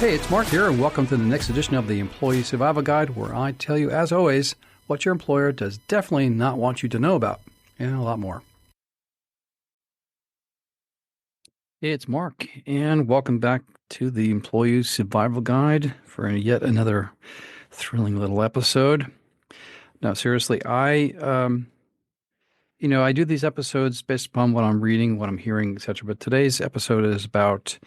Hey, it's Mark here, and welcome to the next edition of the Employee Survival Guide, where I tell you, as always, what your employer does definitely not want you to know about, and a lot more. Hey, it's Mark, and welcome back to the Employee Survival Guide for yet another thrilling little episode. Now, seriously, I do these episodes based upon what I'm reading, what I'm hearing, etc. But today's episode is about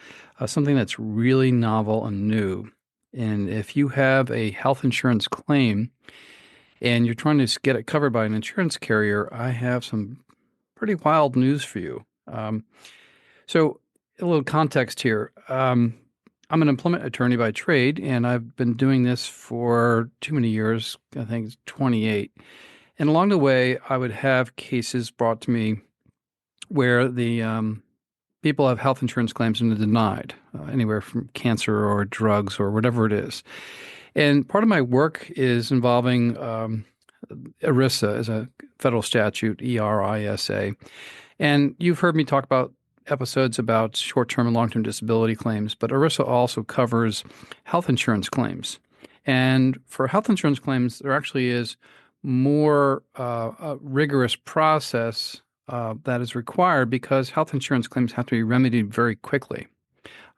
something that's really novel and new. And if you have a health insurance claim and you're trying to get it covered by an insurance carrier, I have some pretty wild news for you. So a little context here. I'm an employment attorney by trade, and I've been doing this for too many years. I think it's 28. And along the way, I would have cases brought to me where the people have health insurance claims and they're denied, anywhere from cancer or drugs or whatever it is. And part of my work is involving ERISA as a federal statute, ERISA. And you've heard me talk about episodes about short-term and long-term disability claims, but ERISA also covers health insurance claims. And for health insurance claims, there actually is more a rigorous process that is required because health insurance claims have to be remedied very quickly.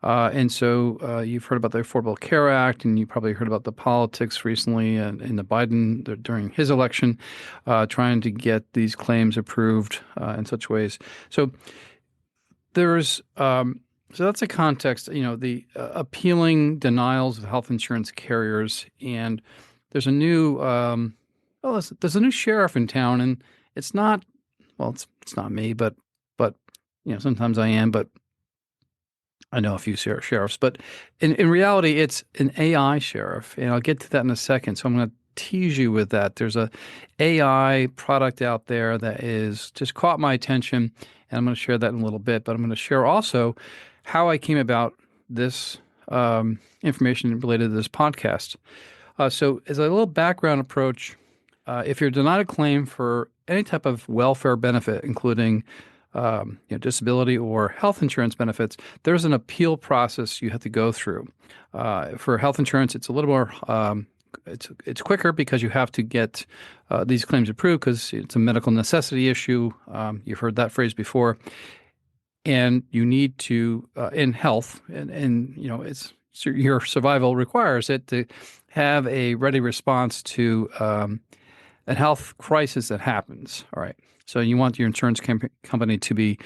And so you've heard about the Affordable Care Act, and you probably heard about the politics recently in the Biden during his election, trying to get these claims approved in such ways. So there's so that's a context, the appealing denials of health insurance carriers, and there's a new there's a new sheriff in town, and it's not it's not me, but sometimes I am, but I know a few sheriffs, but in reality, it's an AI sheriff, and I'll get to that in a second. So I'm going to tease you with that. There's a AI product out there that is just caught my attention, and I'm going to share that in a little bit. But I'm going to share also how I came about this information related to this podcast. So as a little background approach, if you're denied a claim for any type of welfare benefit, including disability or health insurance benefits, there's an appeal process you have to go through. For health insurance, it's a little more it's quicker because you have to get these claims approved because it's a medical necessity issue. You've heard that phrase before, and you need to in health, and it's your survival requires it to have a ready response to a health crisis that happens. All right. So you want your insurance company to be,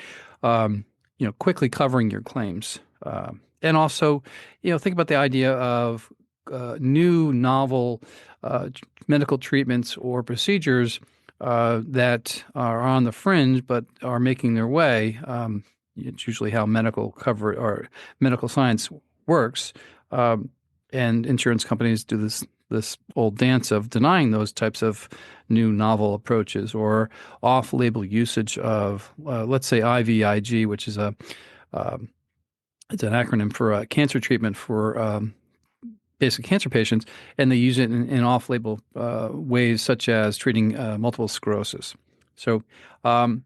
quickly covering your claims. And also, think about the idea of new novel medical treatments or procedures that are on the fringe but are making their way. It's usually how medical cover or medical science works. And insurance companies do this old dance of denying those types of new novel approaches or off-label usage of, let's say, IVIG, which is it's an acronym for cancer treatment for basic cancer patients, and they use it in off-label ways such as treating multiple sclerosis. So let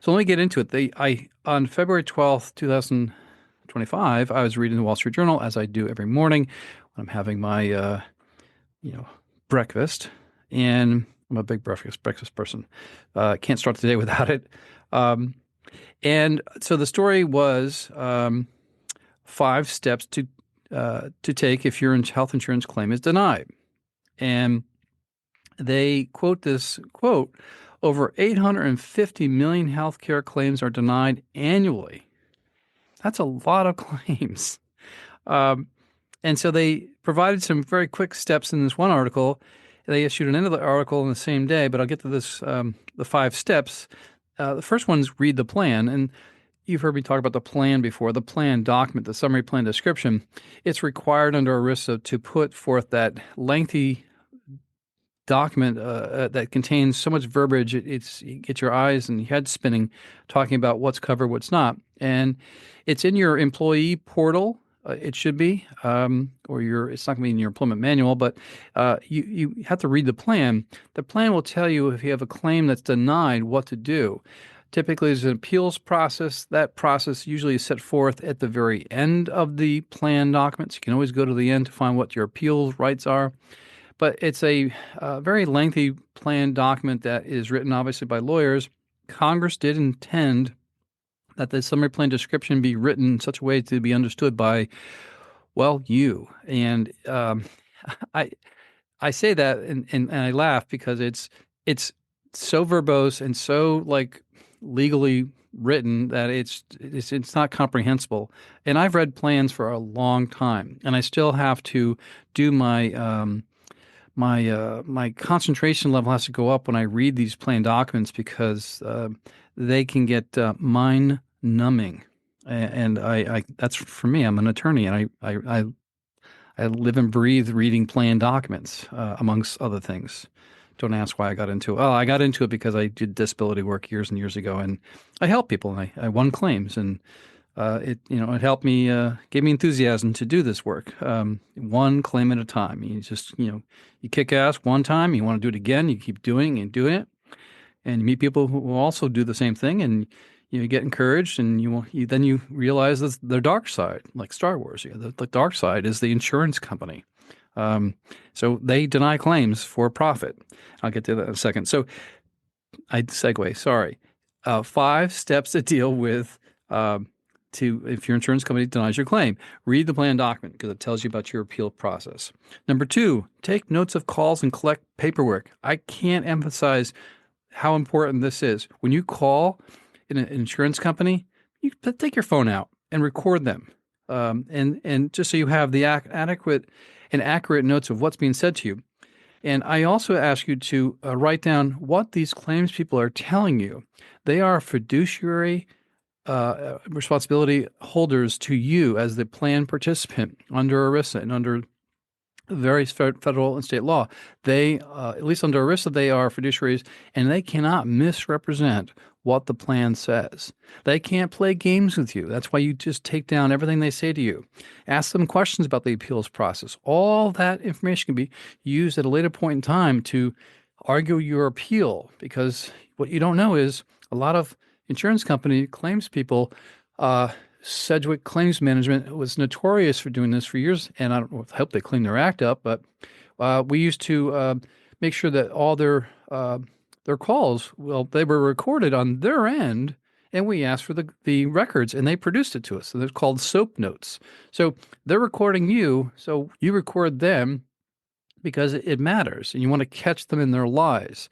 me get into it. On February 12th, 2025, I was reading the Wall Street Journal, as I do every morning when I'm having my breakfast, and I'm a big breakfast person. Can't start the day without it. And so the story was 5 steps to take if your health insurance claim is denied. And they quote this quote, over 850 million healthcare claims are denied annually. That's a lot of claims. And so they provided some very quick steps in this one article. They issued another article in the same day, but I'll get to this, the 5 steps. The first one is read the plan. And you've heard me talk about the plan before, the plan document, the summary plan description. It's required under ERISA to put forth that lengthy document that contains so much verbiage, you get your eyes and head spinning talking about what's covered, what's not. And it's in your employee portal. It should be, it's not going to be in your employment manual, but you have to read the plan. The plan will tell you if you have a claim that's denied, what to do. Typically, there's an appeals process. That process usually is set forth at the very end of the plan documents. You can always go to the end to find what your appeals rights are. But it's a very lengthy plan document that is written, obviously, by lawyers. Congress did intend that the summary plan description be written in such a way to be understood by, well, you. And I I say that and I laugh because it's so verbose and so like legally written that it's not comprehensible. And I've read plans for a long time, and I still have to do my concentration level has to go up when I read these plan documents because they can get mind numbing. And I that's for me. I'm an attorney, and I live and breathe reading plan documents, amongst other things. Don't ask why I got into it. Oh, I got into it because I did disability work years and years ago, and I helped people, and I won claims, and it helped me, gave me enthusiasm to do this work, one claim at a time. You just you kick ass one time, you want to do it again, you keep doing and doing it, and you meet people who will also do the same thing, and you get encouraged, and then you realize that the dark side, like Star Wars. The dark side is the insurance company. So they deny claims for profit. I'll get to that in a second. So I segue. Sorry. 5 steps to deal with if your insurance company denies your claim. Read the plan document because it tells you about your appeal process. Number 2, take notes of calls and collect paperwork. I can't emphasize how important this is. When you call in an insurance company, you take your phone out and record them, and just so you have the adequate and accurate notes of what's being said to you. And I also ask you to write down what these claims people are telling you. They are fiduciary responsibility holders to you as the plan participant under ERISA and under various federal and state law. They, at least under ERISA, they are fiduciaries, and they cannot misrepresent what the plan says. They can't play games with you. That's why you just take down everything they say to you. Ask them questions about the appeals process. All that information can be used at a later point in time to argue your appeal, because what you don't know is a lot of insurance company claims people, Sedgwick Claims Management was notorious for doing this for years, and I hope they clean their act up, but we used to make sure that all their calls, well, they were recorded on their end, and we asked for the records, and they produced it to us. So they're called SOAP notes. So they're recording you, so you record them because it matters, and you want to catch them in their lies.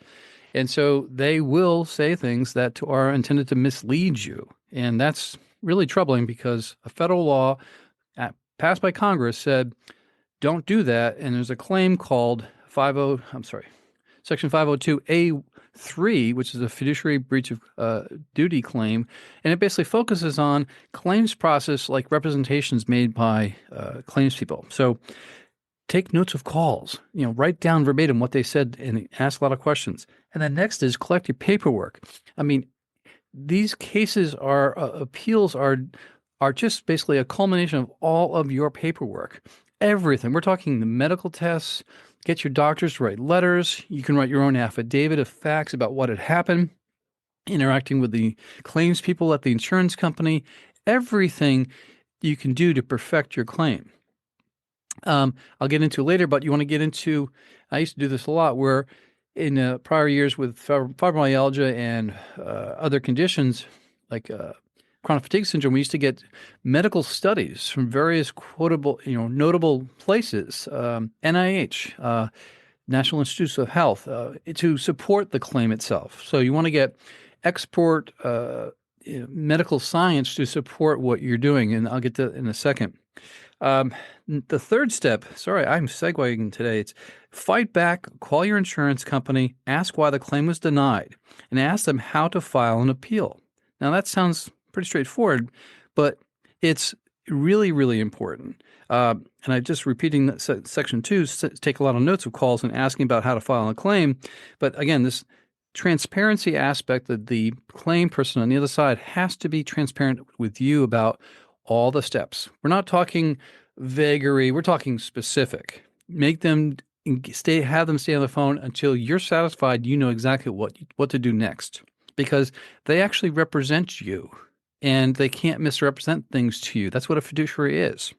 And so they will say things that are intended to mislead you, and that's really troubling because a federal law passed by Congress said, don't do that. And there's a claim called Section 502A3, which is a fiduciary breach of duty claim. And it basically focuses on claims process like representations made by claims people. So take notes of calls, write down verbatim what they said and ask a lot of questions. And then next is collect your paperwork. I mean, these cases appeals are just basically a culmination of all of your paperwork, everything. We're talking the medical tests, get your doctors to write letters. You can write your own affidavit of facts about what had happened, interacting with the claims people at the insurance company, everything you can do to perfect your claim. I'll get into later, but you want to get into, I used to do this a lot where in prior years with fibromyalgia and other conditions like chronic fatigue syndrome, we used to get medical studies from various notable places, NIH, National Institutes of Health, to support the claim itself. So you want to get expert medical science to support what you're doing, and I'll get to that in a second. The third step, sorry, I'm segueing today. It's fight back, call your insurance company, ask why the claim was denied, and ask them how to file an appeal. Now, that sounds pretty straightforward, but it's really, really important. And I'm just repeating that section 2, take a lot of notes of calls and asking about how to file a claim. But again, this transparency aspect that the claim person on the other side has to be transparent with you about all the steps. We're not talking vagary. We're talking specific. Make them have them stay on the phone until you're satisfied you know exactly what to do next. because they actually represent you and they can't misrepresent things to you. That's what a fiduciary is.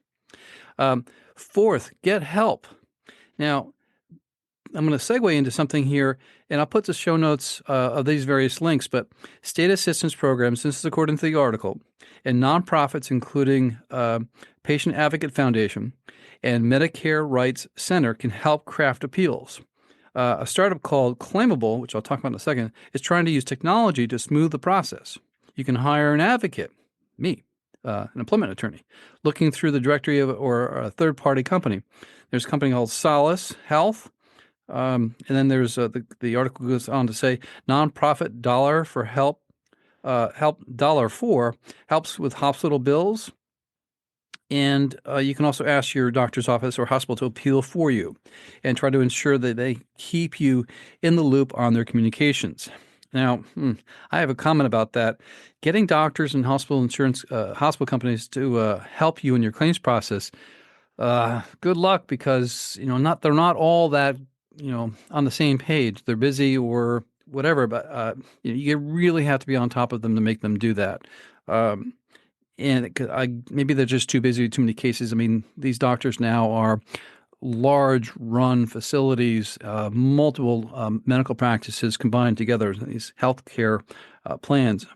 Um, Fourth, get help. Now, I'm going to segue into something here, and I'll put the show notes of these various links, but state assistance programs, this is according to the article, and nonprofits, including Patient Advocate Foundation and Medicare Rights Center, can help craft appeals. A startup called Claimable, which I'll talk about in a second, is trying to use technology to smooth the process. You can hire an advocate, me, an employment attorney, looking through the directory of or a third-party company. There's a company called Solace Health. And then there's the article goes on to say nonprofit dollar for help, help dollar for helps with hospital bills. And you can also ask your doctor's office or hospital to appeal for you and try to ensure that they keep you in the loop on their communications. Now, I have a comment about that. Getting doctors and hospital insurance, hospital companies to help you in your claims process, good luck because, they're not all that, on the same page. They're busy or whatever, but you really have to be on top of them to make them do that. And maybe they're just too busy, too many cases. I mean, these doctors now are large run facilities, multiple medical practices combined together, these healthcare plans.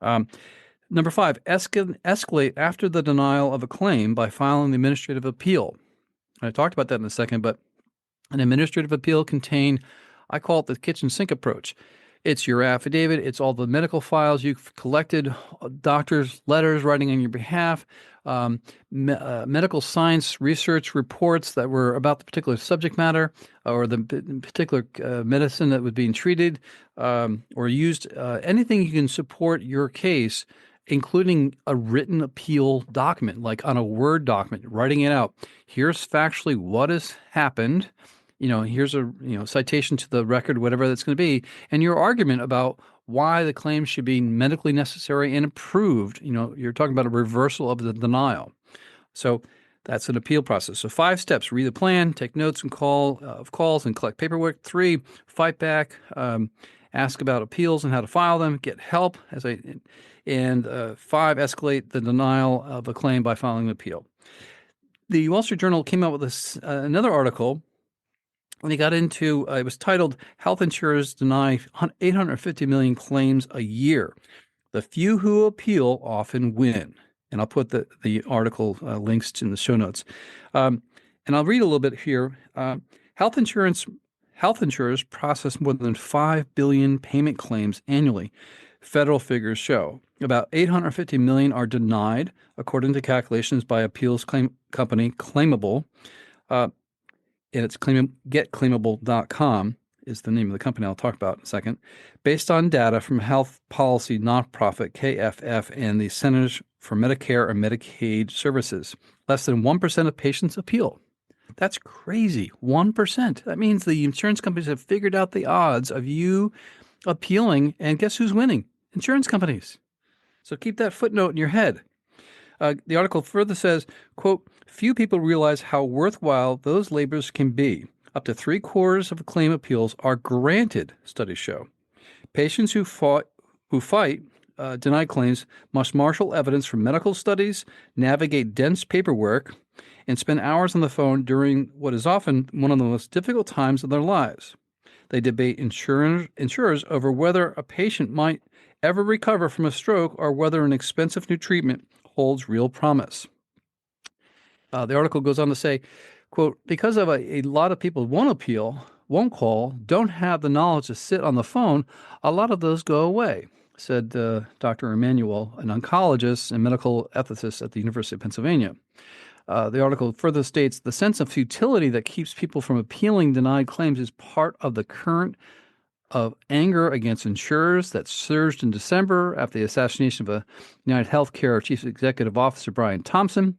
Number 5, escalate after the denial of a claim by filing the administrative appeal. I talked about that in a second, but an administrative appeal I call it the kitchen sink approach. It's your affidavit. It's all the medical files you've collected, doctors' letters writing on your behalf, medical science research reports that were about the particular subject matter or the particular medicine that was being treated or used. Anything you can support your case, including a written appeal document, like on a Word document, writing it out. Here's factually what has happened. Here's a citation to the record, whatever that's going to be, and your argument about why the claim should be medically necessary and approved. You're talking about a reversal of the denial. So that's an appeal process. So 5 steps: read the plan, take notes and calls, and collect paperwork. 3, fight back, ask about appeals and how to file them, get help. And 5, escalate the denial of a claim by filing an appeal. The Wall Street Journal came out with another article. When he got into, it was titled, Health Insurers Deny 850 Million Claims a Year. The few who appeal often win. And I'll put the article links in the show notes. And I'll read a little bit here. Health insurers process more than 5 billion payment claims annually. Federal figures show about 850 million are denied, according to calculations by appeals claim company Claimable. And it's getclaimable.com is the name of the company I'll talk about in a second, based on data from health policy nonprofit KFF and the Centers for Medicare and Medicaid Services. Less than 1% of patients appeal. That's crazy. 1%. That means the insurance companies have figured out the odds of you appealing, and guess who's winning? Insurance companies. So keep that footnote in your head. The article further says, quote, few people realize how worthwhile those labors can be. Up to 3/4 of claim appeals are granted, studies show. Patients who fight denied claims must marshal evidence from medical studies, navigate dense paperwork, and spend hours on the phone during what is often one of the most difficult times of their lives. They debate insurers over whether a patient might ever recover from a stroke or whether an expensive new treatment holds real promise. The article goes on to say, quote, because of a lot of people won't appeal, won't call, don't have the knowledge to sit on the phone, a lot of those go away, said Dr. Emanuel, an oncologist and medical ethicist at the University of Pennsylvania. The article further states the sense of futility that keeps people from appealing denied claims is part of the current of anger against insurers that surged in December after the assassination of a United Healthcare Chief Executive Officer, Brian Thompson.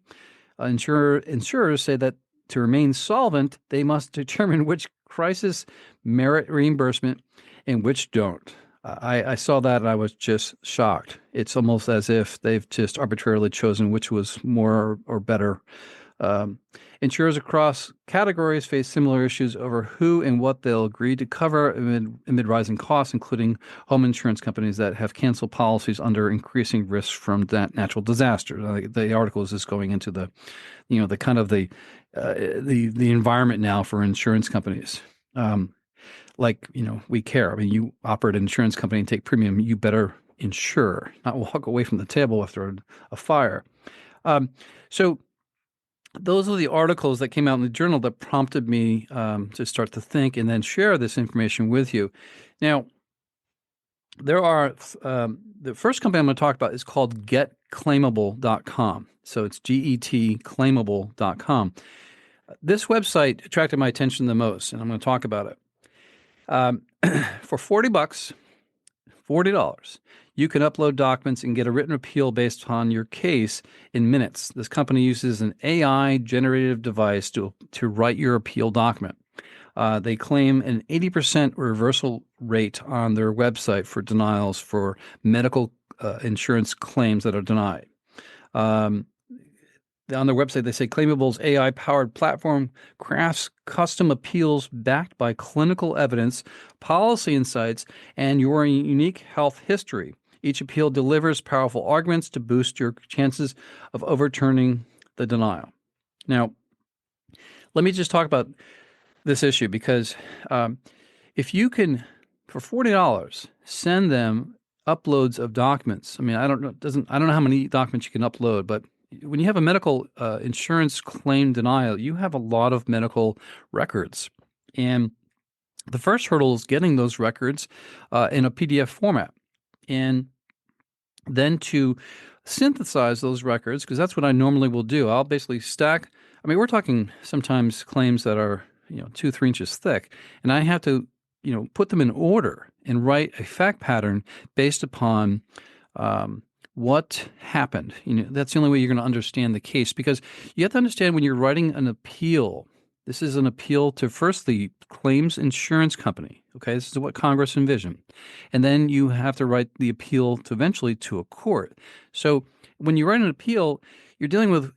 Insurers say that to remain solvent, they must determine which crises merit reimbursement and which don't. I saw that and I was just shocked. It's almost as if they've just arbitrarily chosen which was more or better. Um, Insurers across categories face similar issues over who and what they'll agree to cover amid rising costs, including home insurance companies that have canceled policies under increasing risks from that natural disaster. The article is just going into the kind of the environment now for insurance companies. We care. I mean, you operate an insurance company and take premium, you better insure, not walk away from the table after a fire. So those are the articles that came out in the journal that prompted me to start to think and then share this information with you. Now, there are the first company I'm going to talk about is called getclaimable.com. So it's getclaimable.com. This website attracted my attention the most, and I'm going to talk about it. For $40, you can upload documents and get a written appeal based on your case in minutes. This company uses an AI generative device to write your appeal document. They claim an 80% reversal rate on their website for denials for medical insurance claims that are denied. On their website, they say Claimable's AI-powered platform crafts custom appeals backed by clinical evidence, policy insights, and your unique health history. Each appeal delivers powerful arguments to boost your chances of overturning the denial. Now, let me just talk about this issue because if you can, for $40, send them uploads of documents. I mean, I don't know how many documents you can upload, but when you have a medical insurance claim denial, you have a lot of medical records. And the first hurdle is getting those records in a PDF format. And then to synthesize those records, because that's what I normally will do. I'll basically stack. I mean, we're talking sometimes claims that are 2-3 inches thick, and I have to put them in order and write a fact pattern based upon what happened. That's the only way you're going to understand the case, because you have to understand when you're writing an appeal, this is an appeal to first the claims insurance company. Okay, this is what Congress envisioned. And then you have to write the appeal to eventually to a court. So when you write an appeal, you're dealing with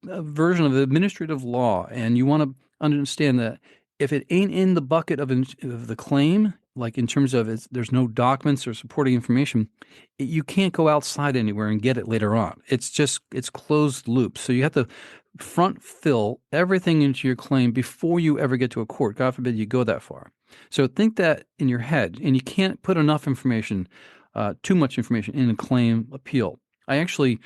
a version of administrative law, and you want to understand that if it ain't in the bucket of the claim, like in terms of there's no documents or supporting information, you can't go outside anywhere and get it later on. It's closed loop. So you have to front fill everything into your claim before you ever get to a court. God forbid you go that far. So think that in your head, and you can't put enough information, too much information in a claim appeal. I actually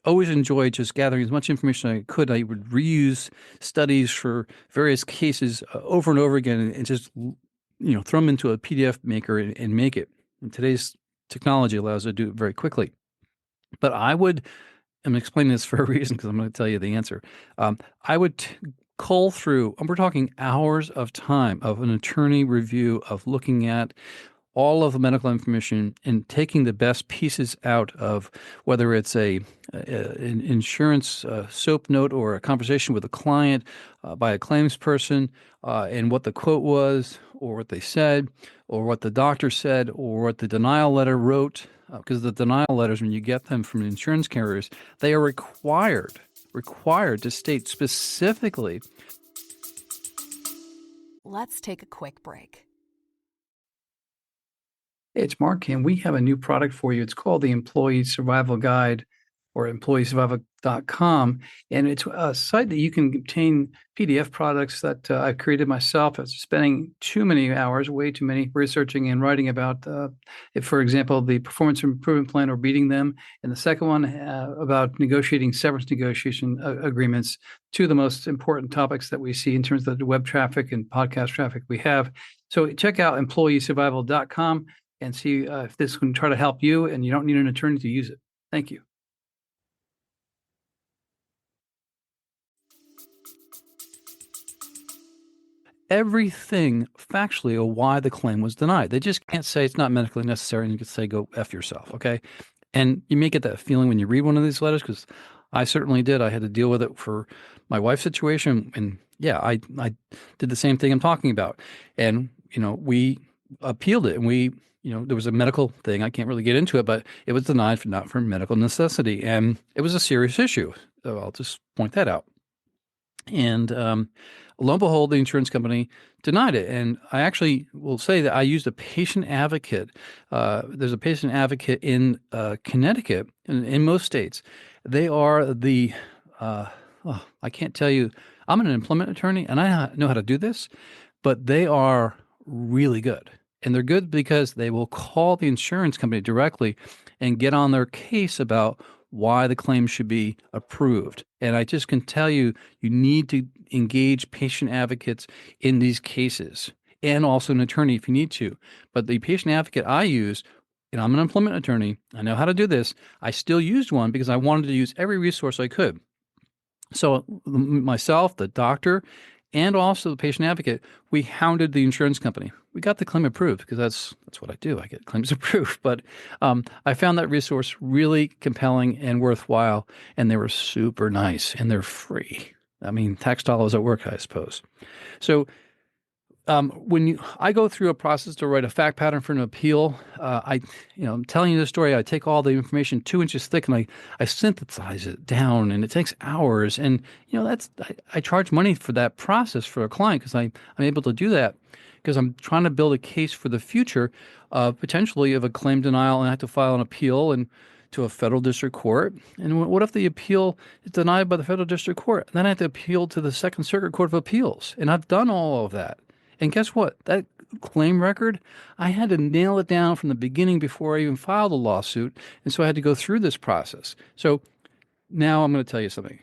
always enjoyed just gathering as much information as I could. I would reuse studies for various cases over and over again and just throw them into a PDF maker and make it. And today's technology allows you to do it very quickly. But I'm explaining this for a reason because I'm going to tell you the answer. I would cull through, and we're talking hours of time of an attorney review of looking at all of the medical information and taking the best pieces out of whether it's an insurance SOAP note or a conversation with a client by a claims person and what the quote was or what they said or what the doctor said or what the denial letter wrote. Because the denial letters, when you get them from the insurance carriers, they are required to state specifically. Let's take a quick break. Hey, it's Mark, and we have a new product for you. It's called the Employee Survival Guide, or employeesurvival.com, and it's a site that you can obtain PDF products that I've created myself. After spending too many hours, way too many, researching and writing about, if, for example, the performance improvement plan or beating them, and the second one about negotiating severance negotiation agreements, two of the most important topics that we see in terms of the web traffic and podcast traffic we have. So check out employeesurvival.com and see if this can try to help you, and you don't need an attorney to use it. Thank you. Everything factually of why the claim was denied. They just can't say it's not medically necessary, and you can say, go F yourself, okay? And you may get that feeling when you read one of these letters, because I certainly did. I had to deal with it for my wife's situation, and yeah, I did the same thing I'm talking about. And, we appealed it, and there was a medical thing. I can't really get into it, but it was denied not for medical necessity, and it was a serious issue. So I'll just point that out. And lo and behold, the insurance company denied it. And I actually will say that I used a patient advocate. There's a patient advocate in Connecticut, in most states. They are I can't tell you, I'm an employment attorney and I know how to do this, but they are really good. And they're good because they will call the insurance company directly and get on their case about why the claim should be approved. And I just can tell you, you need to engage patient advocates in these cases and also an attorney if you need to. But the patient advocate I use, and I'm an employment attorney, I know how to do this. I still used one because I wanted to use every resource I could. So myself, the doctor, and also the patient advocate, we hounded the insurance company. We got the claim approved because that's what I do. I get claims approved. But I found that resource really compelling and worthwhile, and they were super nice and they're free. I mean, tax dollars at work, I suppose. So I go through a process to write a fact pattern for an appeal, I'm telling you this story. I take all the information 2 inches thick and I synthesize it down, and it takes hours. And I charge money for that process for a client because I'm able to do that because I'm trying to build a case for the future, potentially of a claim denial, and I have to file an appeal and to a federal district court. And what if the appeal is denied by the federal district court? Then I have to appeal to the Second Circuit Court of Appeals, and I've done all of that. And guess what? That claim record, I had to nail it down from the beginning before I even filed a lawsuit. And so I had to go through this process. So now I'm going to tell you something.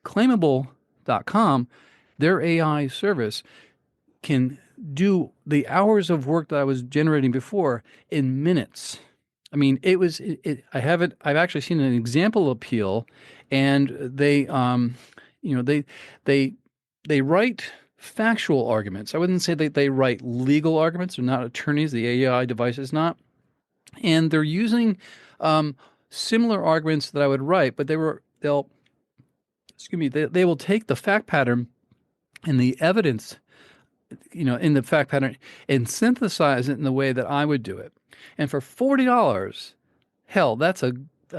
Claimable.com, their AI service, can do the hours of work that I was generating before in minutes. I mean, I've actually seen an example appeal, and they write factual arguments. I wouldn't say that they write legal arguments. They're not attorneys. The AI device is not. And they're using similar arguments that I would write, but they will take the fact pattern and the evidence, in the fact pattern, and synthesize it in the way that I would do it. And for $40, hell, that's a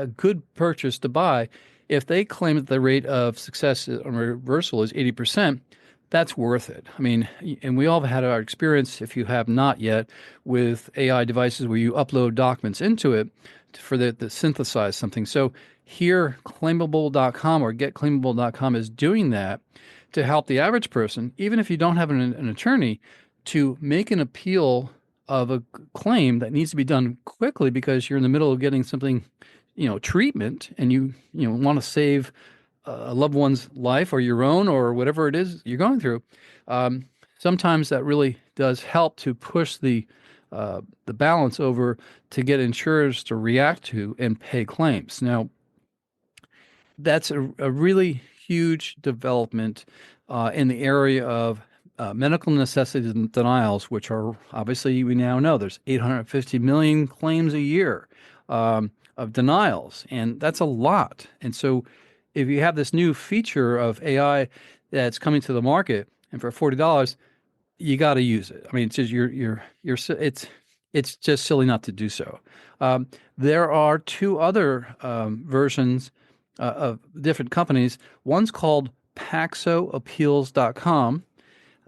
good purchase to buy. If they claim that the rate of success on reversal is 80%, that's worth it. I mean, and we all have had our experience, if you have not yet, with AI devices where you upload documents into it for the synthesize something. So here, claimable.com or getclaimable.com is doing that to help the average person, even if you don't have an attorney, to make an appeal of a claim that needs to be done quickly because you're in the middle of getting something, treatment, and you want to save a loved one's life or your own or whatever it is you're going through. Sometimes that really does help to push the balance over to get insurers to react to and pay claims. Now, that's a really huge development in the area of medical necessities and denials, which are obviously, we now know there's 850 million claims a year of denials, and that's a lot. And so if you have this new feature of AI that's coming to the market, and for $40, you got to use it. I mean, it's just it's just silly not to do so. There are two other versions of different companies. One's called paxoappeals.com.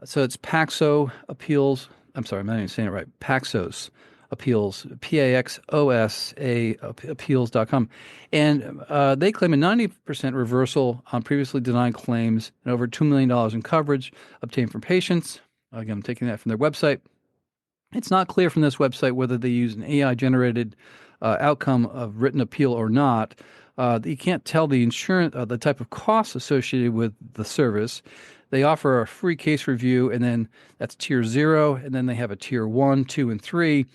So it's Paxo Appeals. I'm sorry, I'm not even saying it right. Paxos Appeals, Paxosa appeals.com. And they claim a 90% reversal on previously denied claims and over $2 million in coverage obtained from patients. Again, I'm taking that from their website. It's not clear from this website whether they use an AI-generated outcome of written appeal or not. You can't tell the insurance, the type of costs associated with the service. They offer a free case review, and then that's tier 0, and then they have a tier 1, 2, and 3,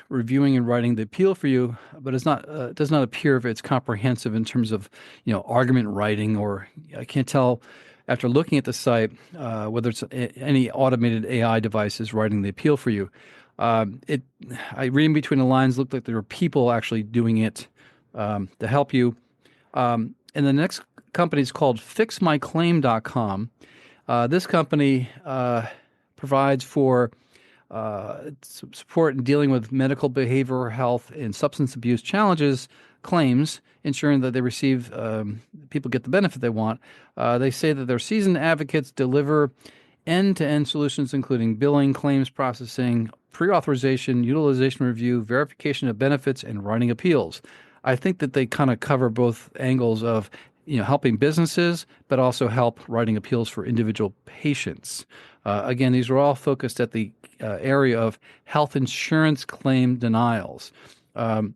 reviewing and writing the appeal for you. But it does not appear if it's comprehensive in terms of argument writing, or I can't tell after looking at the site whether it's any automated AI devices writing the appeal for you. I reading between the lines looked like there were people actually doing it to help you. And the next company is called fixmyclaim.com. This company provides for support in dealing with medical, behavioral health, and substance abuse challenges, claims, ensuring that they receive, people get the benefit they want. They say that their seasoned advocates deliver end-to-end solutions, including billing, claims processing, pre-authorization, utilization review, verification of benefits, and writing appeals. I think that they kind of cover both angles of, helping businesses, but also help writing appeals for individual patients. Again, these are all focused at the area of health insurance claim denials. Um,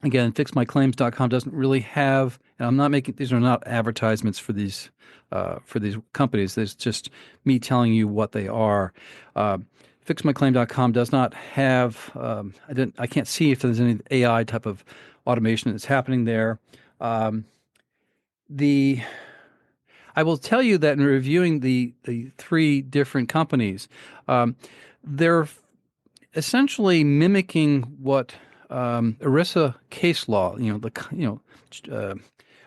Again, fixmyclaims.com doesn't really have, and I'm not making, these are not advertisements for these companies. There's just me telling you what they are. Fixmyclaim.com does not have, I can't see if there's any AI type of automation that's happening there. Um, the I will tell you that in reviewing the three different companies, they're essentially mimicking what ERISA case law,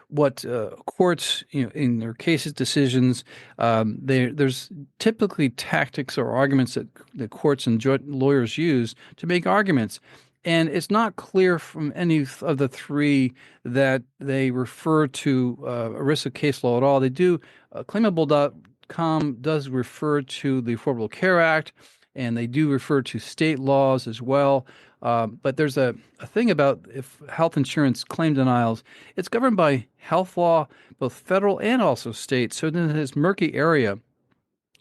what courts, in their cases, decisions, there's typically tactics or arguments that the courts and lawyers use to make arguments. And it's not clear from any of the three that they refer to ERISA case law at all. They do, claimable.com does refer to the Affordable Care Act, and they do refer to state laws as well. But there's a thing about if health insurance claim denials, it's governed by health law, both federal and also state. So in this murky area,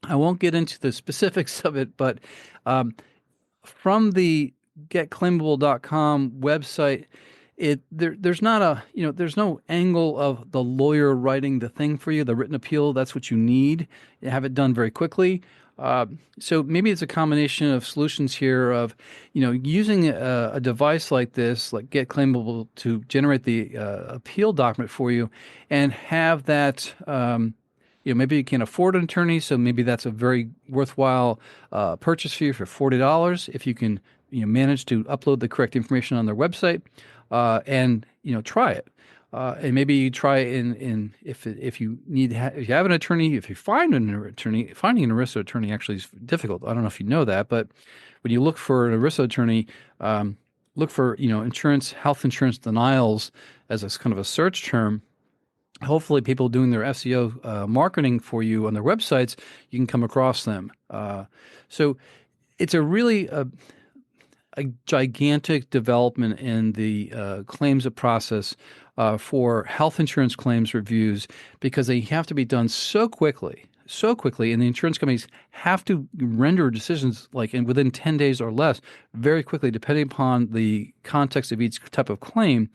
I won't get into the specifics of it, but from the getclaimable.com website, there's not there's no angle of the lawyer writing the thing for you, the written appeal. That's what you need. You have it done very quickly. So maybe it's a combination of solutions here of, using a device like this, like Get Claimable, to generate the appeal document for you, and have that. Maybe you can't afford an attorney, so maybe that's a very worthwhile purchase for you for $40 if you can, manage to upload the correct information on their website, and try it. And maybe you try in if you if you have an attorney, if you find an attorney, finding an ERISA attorney actually is difficult. I don't know if you know that, but when you look for an ERISA attorney, look for health insurance denials as a kind of a search term. Hopefully, people doing their SEO marketing for you on their websites, you can come across them. So it's a really a gigantic development in the claims process for health insurance claims reviews, because they have to be done so quickly, and the insurance companies have to within 10 days or less, very quickly, depending upon the context of each type of claim,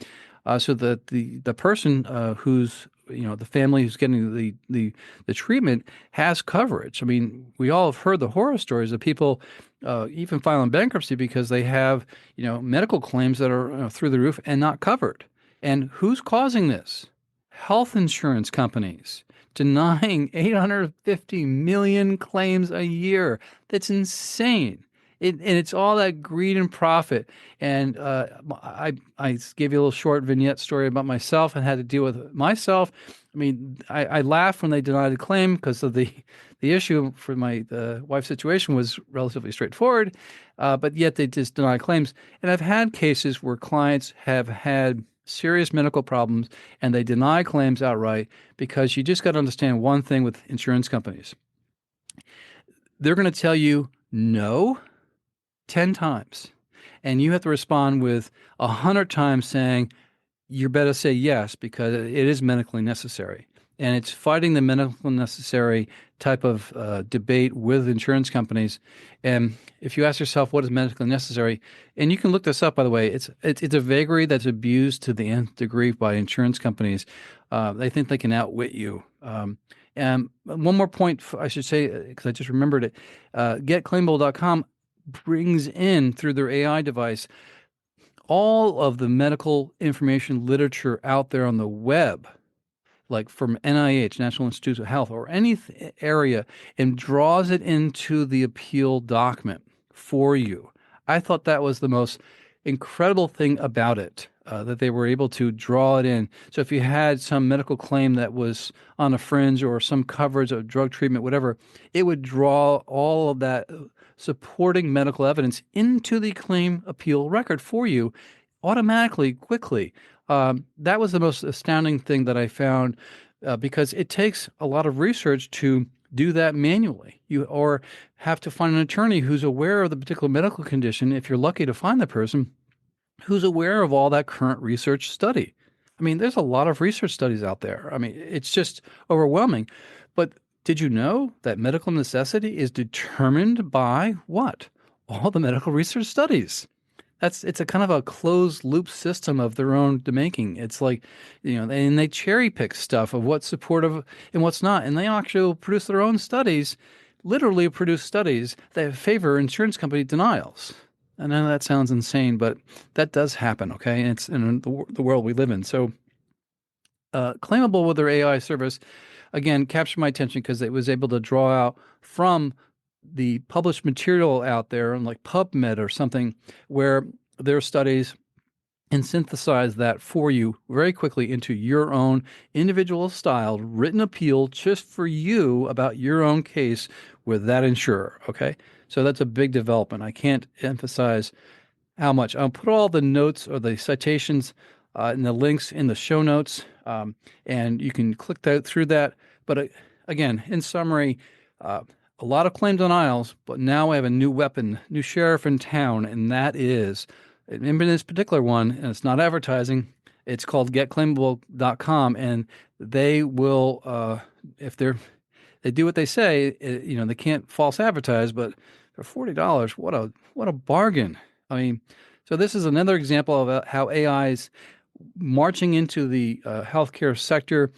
so that the person who's the family who's getting the treatment has coverage. I mean, we all have heard the horror stories of people even filing bankruptcy because they have medical claims that are through the roof and not covered. And who's causing this? Health insurance companies denying 850 million claims a year. That's insane. And it's all that greed and profit. And I gave you a little short vignette story about myself and had to deal with it myself. I mean, I laugh when they deny the claim because of the issue for my wife's situation was relatively straightforward, but yet they just deny claims. And I've had cases where clients have had serious medical problems and they deny claims outright, because you just got to understand one thing with insurance companies. They're going to tell you no 10 times, and you have to respond with 100 times saying you better say yes because it is medically necessary. And it's fighting the medical necessary type of debate with insurance companies. And if you ask yourself what is medically necessary, and you can look this up, by the way, it's a vagary that's abused to the nth degree by insurance companies. They think they can outwit you. And one more point, I should say, because I just remembered it, getclaimable.com brings in, through their AI device, all of the medical information literature out there on the web, like from NIH, National Institutes of Health, or any area, and draws it into the appeal document for you. I thought that was the most incredible thing about it, that they were able to draw it in. So if you had some medical claim that was on a fringe or some coverage of drug treatment, whatever, it would draw all of that supporting medical evidence into the claim appeal record for you automatically, quickly. That was the most astounding thing that I found because it takes a lot of research to do that manually. You or have to find an attorney who's aware of the particular medical condition, if you're lucky to find the person, who's aware of all that current research study. I mean, there's a lot of research studies out there. I mean, it's just overwhelming. But did you know that medical necessity is determined by what? All the medical research studies. It's a kind of a closed loop system of their own making. It's like, and they cherry pick stuff of what's supportive and what's not. And they actually will produce their own studies, literally produce studies that favor insurance company denials. I know that sounds insane, but that does happen, okay? And it's in the world we live in. So Claimable with their AI service, again, captured my attention because it was able to draw out from the published material out there, like PubMed or something, where their studies and synthesize that for you very quickly into your own individual styled written appeal just for you about your own case with that insurer, okay? So that's a big development. I can't emphasize how much. I'll put all the notes or the citations and the links in the show notes, and you can click through that. But again, in summary, a lot of claim denials, but now we have a new weapon, new sheriff in town, and that is, in this particular one, and it's not advertising, it's called getclaimable.com, and they will, if they do what they say, they can't false advertise, but for $40, what a bargain. I mean, so this is another example of how AI is marching into the healthcare sector,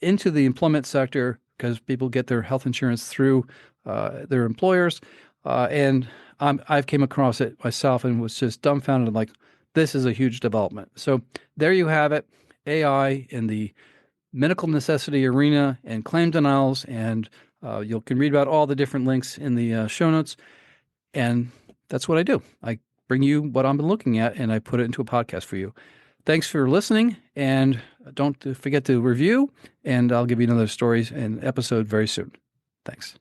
into the employment sector, because people get their health insurance through their employers. And I've came across it myself and was just dumbfounded, like, this is a huge development. So there you have it, AI in the medical necessity arena and claim denials. And you can read about all the different links in the show notes. And that's what I do. I bring you what I've been looking at, and I put it into a podcast for you. Thanks for listening, and don't forget to review, and I'll give you another stories and episode very soon. Thanks.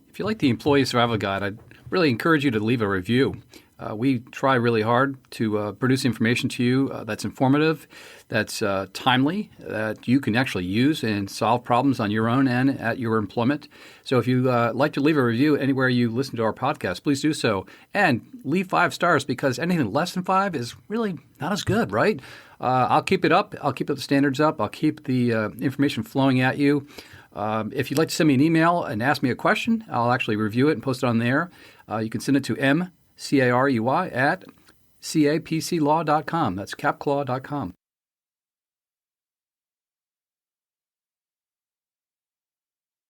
If you like the Employee Survival Guide, I'd really encourage you to leave a review. We try really hard to produce information to you that's informative, that's timely, that you can actually use and solve problems on your own and at your employment. So if you like to leave a review anywhere you listen to our podcast, please do so. And leave 5 stars, because anything less than 5 is really not as good, right? I'll keep it up. I'll keep the standards up. I'll keep the information flowing at you. If you'd like to send me an email and ask me a question, I'll actually review it and post it on there. You can send it to mcarey@capclaw.com. That's capclaw.com.